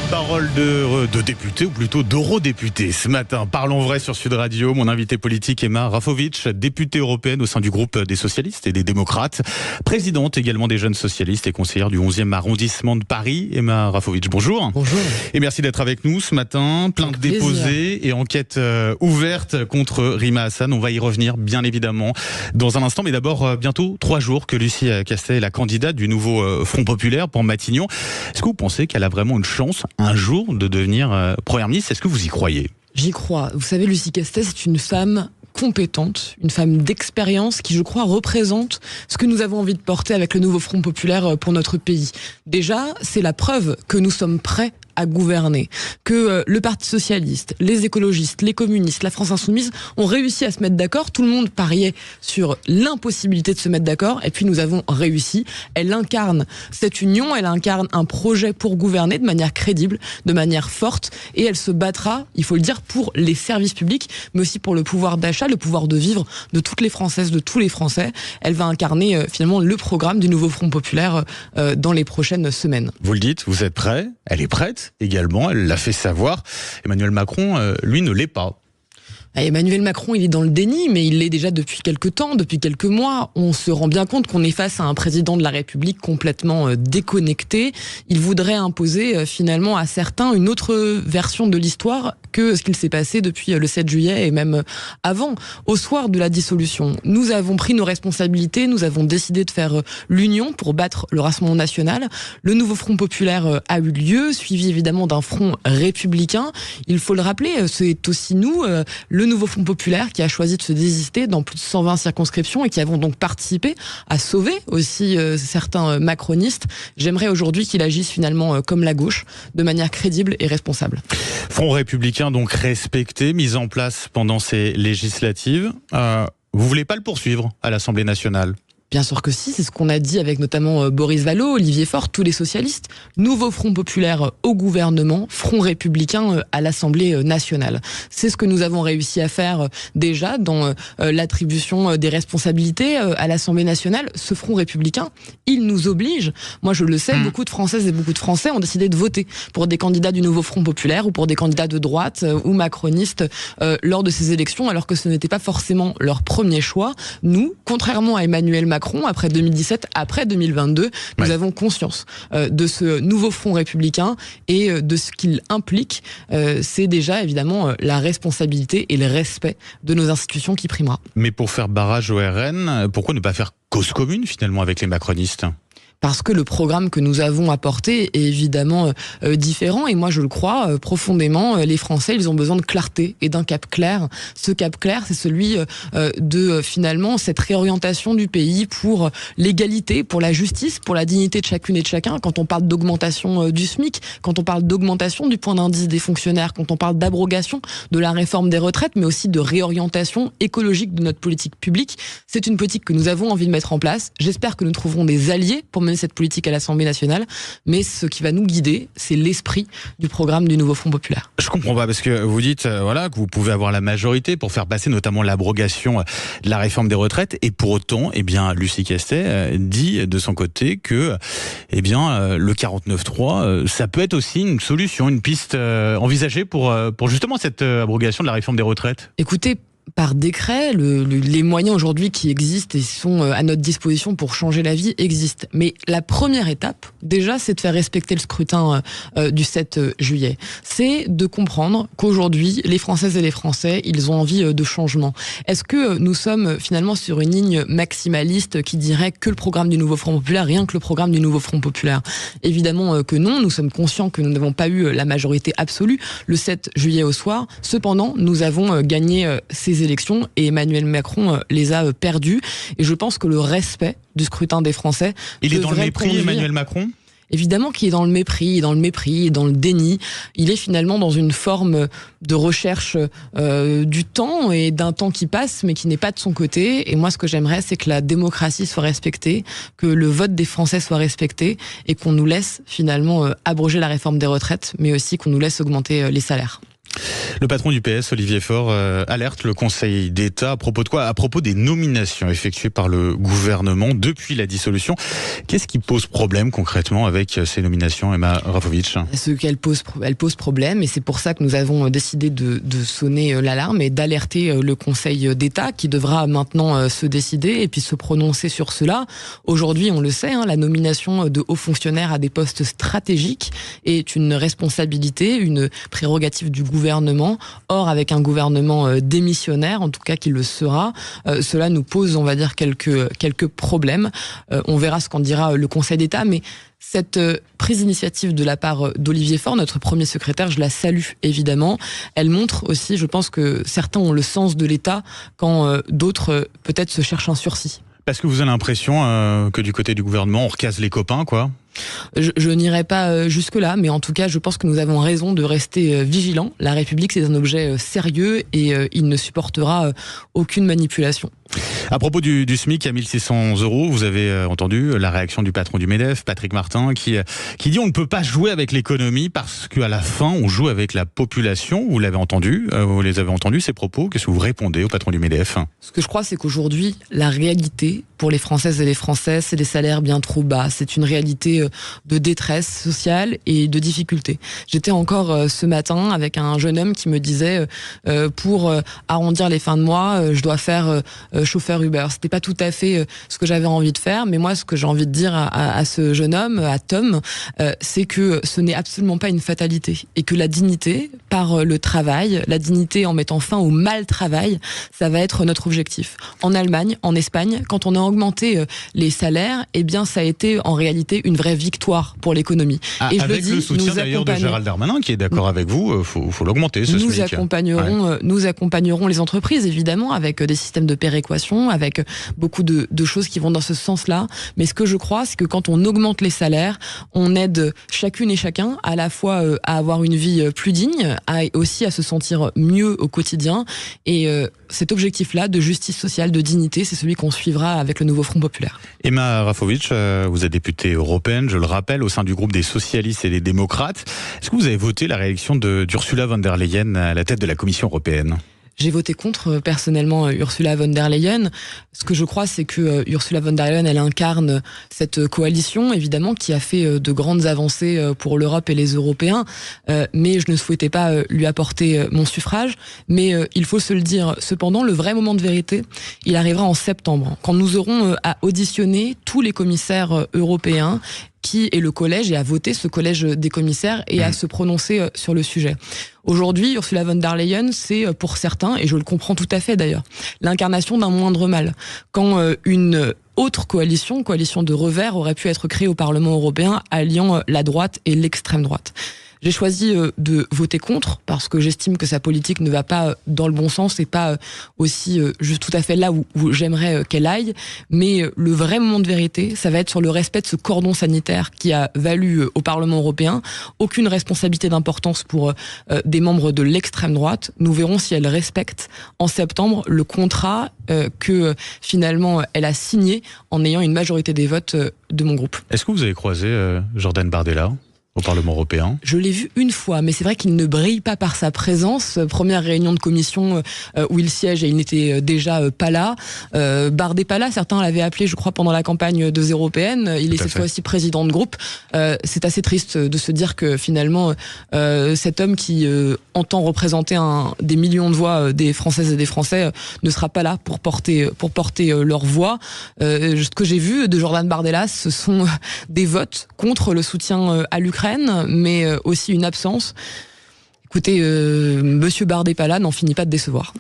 Parole de député, ou plutôt d'eurodéputé. Ce matin, parlons vrai sur Sud Radio. Mon invité politique, Emma Rafovic, députée européenne au sein du groupe des socialistes et des démocrates, présidente également des jeunes socialistes et conseillère du 11e arrondissement de Paris. Emma Rafovic, bonjour. Bonjour. Et merci d'être avec nous ce matin. Plainte déposée et enquête ouverte contre Rima Hassan. On va y revenir, bien évidemment, dans un instant. Mais d'abord, bientôt 3 jours que Lucie Castet est la candidate du nouveau Front Populaire pour Matignon. Est-ce que vous pensez qu'elle a vraiment une chance un jour de devenir Première ministre? Est-ce que vous y croyez? J'y crois. Vous savez, Lucie Castet, c'est une femme compétente, une femme d'expérience qui, je crois, représente ce que nous avons envie de porter avec le nouveau Front Populaire pour notre pays. Déjà, c'est la preuve que nous sommes prêts à gouverner, que le Parti Socialiste, les écologistes, les communistes, la France Insoumise ont réussi à se mettre d'accord. Tout le monde pariait sur l'impossibilité de se mettre d'accord, et puis nous avons réussi. Elle incarne cette union, elle incarne un projet pour gouverner de manière crédible, de manière forte, et elle se battra, il faut le dire, pour les services publics, mais aussi pour le pouvoir d'achat, le pouvoir de vivre de toutes les Françaises, de tous les Français. Elle va incarner finalement le programme du nouveau Front Populaire dans les prochaines semaines. Vous le dites, vous êtes prêts? Elle est prête également, elle l'a fait savoir. Emmanuel Macron, lui, ne l'est pas. Emmanuel Macron, il est dans le déni, mais il l'est déjà depuis quelques temps, depuis quelques mois. On se rend bien compte qu'on est face à un président de la République complètement déconnecté. Il voudrait imposer finalement à certains une autre version de l'histoire que ce qu'il s'est passé depuis le 7 juillet et même avant. Au soir de la dissolution, nous avons pris nos responsabilités, nous avons décidé de faire l'union pour battre le Rassemblement national. Le nouveau Front Populaire a eu lieu, suivi évidemment d'un front républicain. Il faut le rappeler, c'est aussi nous, le nouveau Front Populaire qui a choisi de se désister dans plus de 120 circonscriptions et qui avons donc participé à sauver aussi certains macronistes. J'aimerais aujourd'hui qu'il agisse finalement comme la gauche, de manière crédible et responsable. Front républicain donc respecté, mis en place pendant ces législatives. Vous voulez pas le poursuivre à l'Assemblée nationale? Bien sûr que si, c'est ce qu'on a dit avec notamment Boris Vallaud, Olivier Faure, tous les socialistes. Nouveau Front Populaire au gouvernement, Front républicain à l'Assemblée nationale. C'est ce que nous avons réussi à faire déjà dans l'attribution des responsabilités à l'Assemblée nationale. Ce Front républicain, il nous oblige. Moi, je le sais, beaucoup de Françaises et beaucoup de Français ont décidé de voter pour des candidats du Nouveau Front Populaire ou pour des candidats de droite ou macronistes lors de ces élections, alors que ce n'était pas forcément leur premier choix. Nous, contrairement à Emmanuel Macron, après 2017, après 2022, nous avons conscience de ce nouveau Front républicain et de ce qu'il implique. C'est déjà évidemment la responsabilité et le respect de nos institutions qui primera. Mais pour faire barrage au RN, pourquoi ne pas faire cause commune finalement avec les macronistes ? Parce que le programme que nous avons apporté est évidemment différent, et moi je le crois profondément, les Français, ils ont besoin de clarté et d'un cap clair. Ce cap clair, c'est celui de finalement cette réorientation du pays pour l'égalité, pour la justice, pour la dignité de chacune et de chacun. Quand on parle d'augmentation du SMIC, quand on parle d'augmentation du point d'indice des fonctionnaires, quand on parle d'abrogation de la réforme des retraites, mais aussi de réorientation écologique de notre politique publique, c'est une politique que nous avons envie de mettre en place. J'espère que nous trouverons des alliés pour mener cette politique à l'Assemblée nationale, mais ce qui va nous guider, c'est l'esprit du programme du nouveau Front Populaire. Je comprends pas, parce que vous dites que vous pouvez avoir la majorité pour faire passer notamment l'abrogation de la réforme des retraites, et pour autant, Lucie Castet dit de son côté que le 49.3, ça peut être aussi une solution, une piste envisagée pour justement cette abrogation de la réforme des retraites. Écoutez, par décret, les moyens aujourd'hui qui existent et sont à notre disposition pour changer la vie existent. Mais la première étape, déjà, c'est de faire respecter le scrutin du 7 juillet. C'est de comprendre qu'aujourd'hui, les Françaises et les Français, ils ont envie de changement. Est-ce que nous sommes finalement sur une ligne maximaliste qui dirait que le programme du nouveau Front Populaire, rien que le programme du nouveau Front Populaire? Évidemment que non, nous sommes conscients que nous n'avons pas eu la majorité absolue le 7 juillet au soir. Cependant, nous avons gagné ces élections et Emmanuel Macron les a perdues. Et je pense que le respect du scrutin des Français... Il est dans le mépris, Emmanuel Macron ? Évidemment qu'il est dans le mépris, dans le déni. Il est finalement dans une forme de recherche du temps et d'un temps qui passe, mais qui n'est pas de son côté. Et moi, ce que j'aimerais, c'est que la démocratie soit respectée, que le vote des Français soit respecté et qu'on nous laisse finalement abroger la réforme des retraites, mais aussi qu'on nous laisse augmenter les salaires. Le patron du PS, Olivier Faure, alerte le Conseil d'État à propos de quoi? À propos des nominations effectuées par le gouvernement depuis la dissolution. Qu'est-ce qui pose problème concrètement avec ces nominations, Emma Rafovitch? Ce qu'elle pose, elle pose problème, et c'est pour ça que nous avons décidé de sonner l'alarme et d'alerter le Conseil d'État qui devra maintenant se décider et puis se prononcer sur cela. Aujourd'hui, on le sait, la nomination de hauts fonctionnaires à des postes stratégiques est une responsabilité, une prérogative du gouvernement. Or, avec un gouvernement démissionnaire, en tout cas qui le sera, cela nous pose, on va dire, quelques problèmes. On verra ce qu'en dira le Conseil d'État, mais cette prise d'initiative de la part d'Olivier Faure, notre premier secrétaire, je la salue évidemment. Elle montre aussi, je pense que certains ont le sens de l'État quand d'autres peut-être se cherchent un sursis. Parce que vous avez l'impression que du côté du gouvernement, on recase les copains, quoi? Je n'irai pas jusque-là, mais en tout cas, je pense que nous avons raison de rester vigilants. La République, c'est un objet sérieux et il ne supportera aucune manipulation. À propos du SMIC à 1600 €, vous avez entendu la réaction du patron du MEDEF, Patrick Martin, qui dit on ne peut pas jouer avec l'économie parce qu'à la fin, on joue avec la population. Vous l'avez entendu, vous les avez entendus, ces propos. Qu'est-ce que vous répondez au patron du MEDEF? Ce que je crois, c'est qu'aujourd'hui, la réalité pour les Françaises et les Français, c'est des salaires bien trop bas. C'est une réalité de détresse sociale et de difficulté. J'étais encore ce matin avec un jeune homme qui me disait pour arrondir les fins de mois, je dois faire chauffeur Uber. C'était pas tout à fait ce que j'avais envie de faire, mais moi, ce que j'ai envie de dire à ce jeune homme, à Tom, c'est que ce n'est absolument pas une fatalité et que la dignité par le travail, la dignité en mettant fin au mal-travail, ça va être notre objectif. En Allemagne, en Espagne, quand on a augmenté les salaires, eh bien, ça a été en réalité une vraie victoire pour l'économie. Et avec le soutien d'ailleurs de Gérald Darmanin, qui est d'accord avec vous, faut l'augmenter, ce SMIC. Nous accompagnerons les entreprises, évidemment, avec des systèmes de péréquation, avec beaucoup de choses qui vont dans ce sens-là. Mais ce que je crois, c'est que quand on augmente les salaires, on aide chacune et chacun à la fois à avoir une vie plus digne, aussi à se sentir mieux au quotidien. Et cet objectif-là de justice sociale, de dignité, c'est celui qu'on suivra avec le nouveau Front populaire. Emma Rafovitch, vous êtes députée européenne, je le rappelle, au sein du groupe des socialistes et des démocrates. Est-ce que vous avez voté la réélection d'Ursula von der Leyen à la tête de la Commission européenne ? J'ai voté contre, personnellement, Ursula von der Leyen. Ce que je crois, c'est que Ursula von der Leyen, elle incarne cette coalition, évidemment, qui a fait de grandes avancées pour l'Europe et les Européens. Mais je ne souhaitais pas lui apporter mon suffrage. Mais il faut se le dire, cependant, le vrai moment de vérité, il arrivera en septembre, quand nous aurons à auditionner tous les commissaires européens qui est le collège, et à voter ce collège des commissaires et à se prononcer sur le sujet. Aujourd'hui, Ursula von der Leyen, c'est pour certains, et je le comprends tout à fait d'ailleurs, l'incarnation d'un moindre mal. Quand une autre coalition de revers, aurait pu être créée au Parlement européen, alliant la droite et l'extrême droite. J'ai choisi de voter contre parce que j'estime que sa politique ne va pas dans le bon sens et pas aussi juste tout à fait là où j'aimerais qu'elle aille. Mais le vrai moment de vérité, ça va être sur le respect de ce cordon sanitaire qui a valu au Parlement européen aucune responsabilité d'importance pour des membres de l'extrême droite. Nous verrons si elle respecte en septembre le contrat que finalement elle a signé en ayant une majorité des votes de mon groupe. Est-ce que vous avez croisé Jordan Bardella au Parlement européen? Je l'ai vu une fois, mais c'est vrai qu'il ne brille pas par sa présence. Première réunion de commission où il siège et il n'était déjà pas là. Bardet pas là, certains l'avaient appelé, je crois, pendant la campagne des européennes. Il est cette fois-ci président de groupe. C'est assez triste de se dire que finalement, cet homme qui entend représenter des millions de voix des Françaises et des Français ne sera pas là pour porter leur voix. Ce que j'ai vu de Jordan Bardella, ce sont des votes contre le soutien à l'Ukraine, mais aussi une absence. Écoutez, Monsieur Bardella n'en finit pas de décevoir.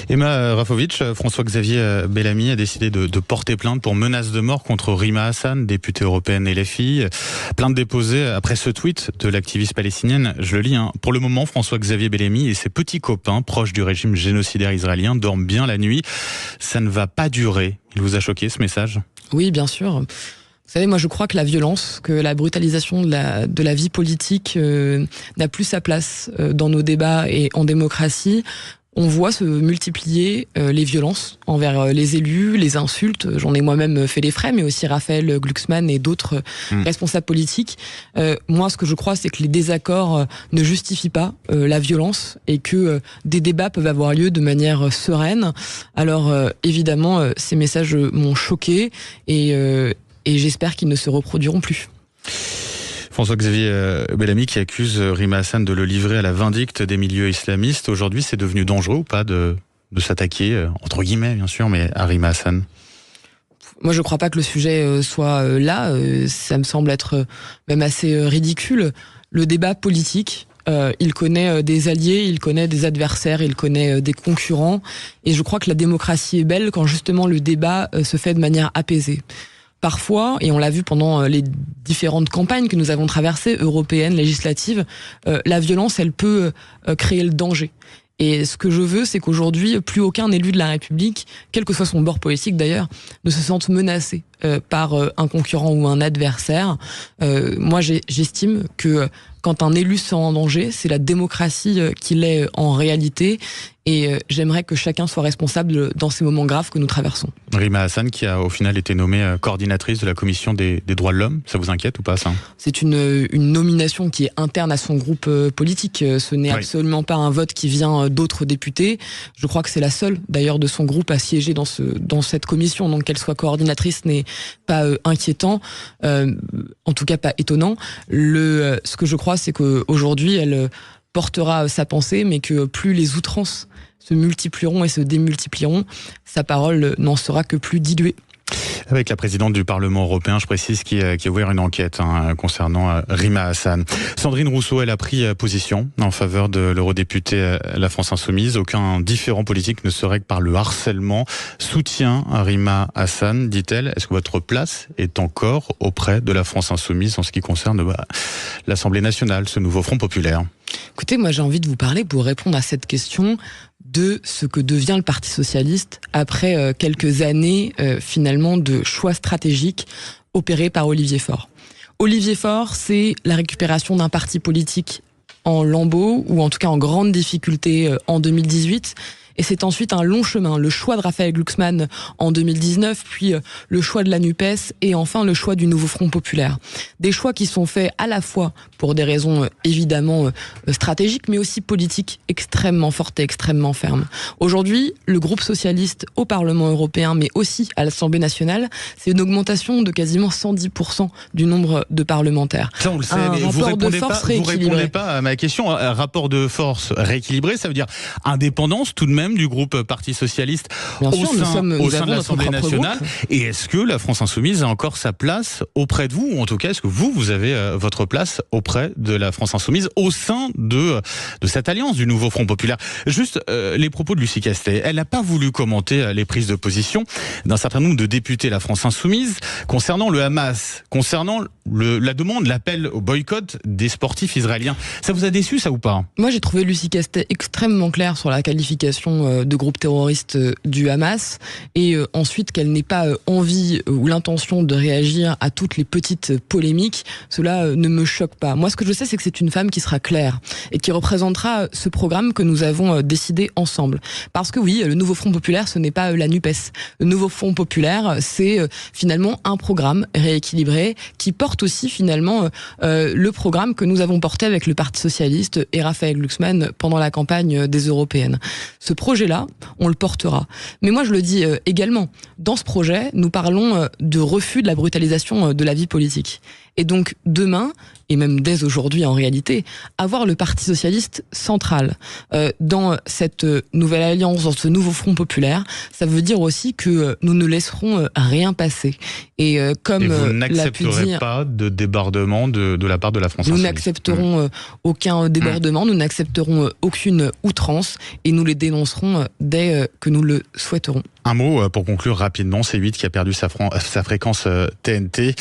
Emma Rafovitch, François-Xavier Bellamy a décidé de porter plainte pour menace de mort contre Rima Hassan, députée européenne LFI. Plainte déposée après ce tweet de l'activiste palestinienne. Je le lis, Pour le moment, François-Xavier Bellamy et ses petits copains proches du régime génocidaire israélien dorment bien la nuit. Ça ne va pas durer. Il vous a choqué ce message ? Oui, bien sûr. Vous savez, moi je crois que la violence, que la brutalisation de la vie politique n'a plus sa place dans nos débats et en démocratie. on voit se multiplier les violences envers les élus, les insultes. J'en ai moi-même fait les frais, mais aussi Raphaël Glucksmann et d'autres responsables politiques. Moi, ce que je crois, c'est que les désaccords ne justifient pas la violence et que des débats peuvent avoir lieu de manière sereine. Alors, évidemment, ces messages m'ont choqué et j'espère qu'ils ne se reproduiront plus. François-Xavier Bellamy qui accuse Rima Hassan de le livrer à la vindicte des milieux islamistes. Aujourd'hui, c'est devenu dangereux ou pas de s'attaquer, entre guillemets bien sûr, mais à Rima Hassan? Moi, je ne crois pas que le sujet soit là. Ça me semble être même assez ridicule. Le débat politique, il connaît des alliés, il connaît des adversaires, il connaît des concurrents. Et je crois que la démocratie est belle quand justement le débat se fait de manière apaisée. Parfois, et on l'a vu pendant les différentes campagnes que nous avons traversées, européennes, législatives, la violence, elle peut créer le danger. Et ce que je veux, c'est qu'aujourd'hui, plus aucun élu de la République, quel que soit son bord politique d'ailleurs, ne se sente menacé par un concurrent ou un adversaire. Moi, j'estime que quand un élu se sent en danger, c'est la démocratie qui l'est en réalité. Et j'aimerais que chacun soit responsable dans ces moments graves que nous traversons. Rima Hassan qui a au final été nommée coordinatrice de la commission des droits de l'homme, ça vous inquiète ou pas ça? C'est une nomination qui est interne à son groupe politique. Ce n'est absolument pas un vote qui vient d'autres députés. Je crois que c'est la seule d'ailleurs de son groupe à siéger dans cette commission. Donc qu'elle soit coordinatrice n'est pas inquiétant, en tout cas pas étonnant. Ce que je crois, c'est qu'aujourd'hui elle portera sa pensée, mais que plus les outrances se multiplieront et se démultiplieront, sa parole n'en sera que plus diluée. Avec la présidente du Parlement européen, je précise, qui a ouvert une enquête concernant Rima Hassan. Sandrine Rousseau, elle a pris position en faveur de l'eurodéputée La France Insoumise. Aucun différend politique ne se règle par le harcèlement. Soutien à Rima Hassan, dit-elle. Est-ce que votre place est encore auprès de La France Insoumise en ce qui concerne l'Assemblée nationale, ce nouveau Front populaire? Écoutez, moi j'ai envie de vous parler pour répondre à cette question de ce que devient le Parti socialiste après quelques années finalement de choix stratégiques opérés par Olivier Faure. Olivier Faure, c'est la récupération d'un parti politique en lambeaux ou en tout cas en grande difficulté en 2018. Et c'est ensuite un long chemin, le choix de Raphaël Glucksmann en 2019, puis le choix de la NUPES et enfin le choix du nouveau Front populaire. Des choix qui sont faits à la fois pour des raisons évidemment stratégiques, mais aussi politiques extrêmement fortes et extrêmement fermes. Aujourd'hui, le groupe socialiste au Parlement européen, mais aussi à l'Assemblée nationale, c'est une augmentation de quasiment 110% du nombre de parlementaires. Ça, on le sait, mais vous répondez pas à ma question. Un rapport de force rééquilibré, ça veut dire indépendance tout de même du groupe Parti Socialiste au sein de l'Assemblée nationale. Et est-ce que la France Insoumise a encore sa place auprès de vous? Ou en tout cas, est-ce que vous avez votre place auprès de la France Insoumise au sein de cette alliance du nouveau Front populaire? Juste les propos de Lucie Castet. Elle n'a pas voulu commenter les prises de position d'un certain nombre de députés de la France Insoumise concernant le Hamas, concernant la demande, l'appel au boycott des sportifs israéliens. Ça vous a déçu, ça ou pas? Moi, j'ai trouvé Lucie Castet extrêmement claire sur la qualification de groupe terroriste du Hamas et ensuite qu'elle n'ait pas envie ou l'intention de réagir à toutes les petites polémiques, cela ne me choque pas. Moi, ce que je sais, c'est que c'est une femme qui sera claire et qui représentera ce programme que nous avons décidé ensemble. Parce que oui, le nouveau Front populaire, ce n'est pas la NUPES. Le nouveau Front populaire, c'est finalement un programme rééquilibré qui porte aussi finalement le programme que nous avons porté avec le Parti socialiste et Raphaël Glucksmann pendant la campagne des européennes. Ce projet-là, on le portera. Mais moi, je le dis également, dans ce projet, nous parlons de refus de la brutalisation de la vie politique. Et donc, demain, et même dès aujourd'hui en réalité, avoir le Parti socialiste central dans cette nouvelle alliance, dans ce nouveau Front populaire, ça veut dire aussi que nous ne laisserons rien passer. Et comme vous n'accepterez pas de débordement de la part de la France Insoumise. Nous n'accepterons aucun débordement, nous n'accepterons aucune outrance et nous les dénoncerons dès que nous le souhaiterons. Un mot pour conclure rapidement, C8 qui a perdu sa fréquence TNT.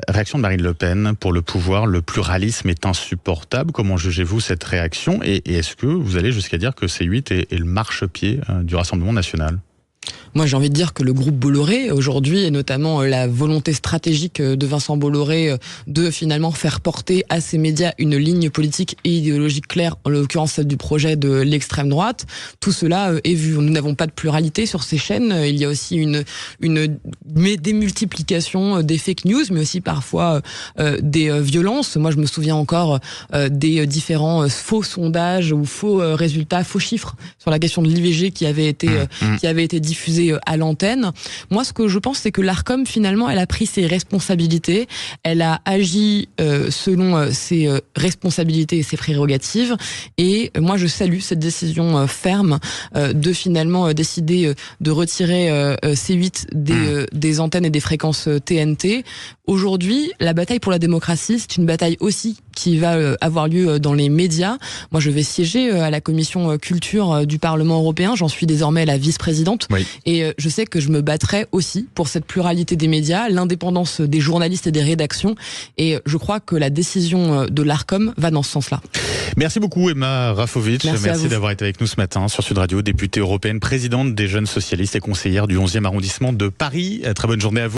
Réaction de Marine Le Pen pour le pouvoir, le pluralisme est insupportable. Comment jugez-vous cette réaction et est-ce que vous allez jusqu'à dire que C8 est le marchepied du Rassemblement national ? Moi, j'ai envie de dire que le groupe Bolloré, aujourd'hui, et notamment la volonté stratégique de Vincent Bolloré de finalement faire porter à ces médias une ligne politique et idéologique claire, en l'occurrence celle du projet de l'extrême droite, tout cela est vu. Nous n'avons pas de pluralité sur ces chaînes. Il y a aussi une démultiplication des fake news, mais aussi parfois des violences. Moi, je me souviens encore des différents faux sondages ou faux résultats, faux chiffres sur la question de l'IVG qui avait été diffusés à l'antenne. Moi, ce que je pense, c'est que l'Arcom, finalement, elle a pris ses responsabilités. Elle a agi selon ses responsabilités et ses prérogatives. Et moi, je salue cette décision ferme de finalement décider de retirer C8 des antennes et des fréquences TNT. Aujourd'hui, la bataille pour la démocratie, c'est une bataille aussi qui va avoir lieu dans les médias. Moi, je vais siéger à la commission culture du Parlement européen. J'en suis désormais la vice-présidente. Oui. Et je sais que je me battrai aussi pour cette pluralité des médias, l'indépendance des journalistes et des rédactions. Et je crois que la décision de l'Arcom va dans ce sens-là. Merci beaucoup, Emma Rafovitch. Merci d'avoir été avec nous ce matin sur Sud Radio, députée européenne, présidente des Jeunes Socialistes et conseillère du 11e arrondissement de Paris. Très bonne journée à vous.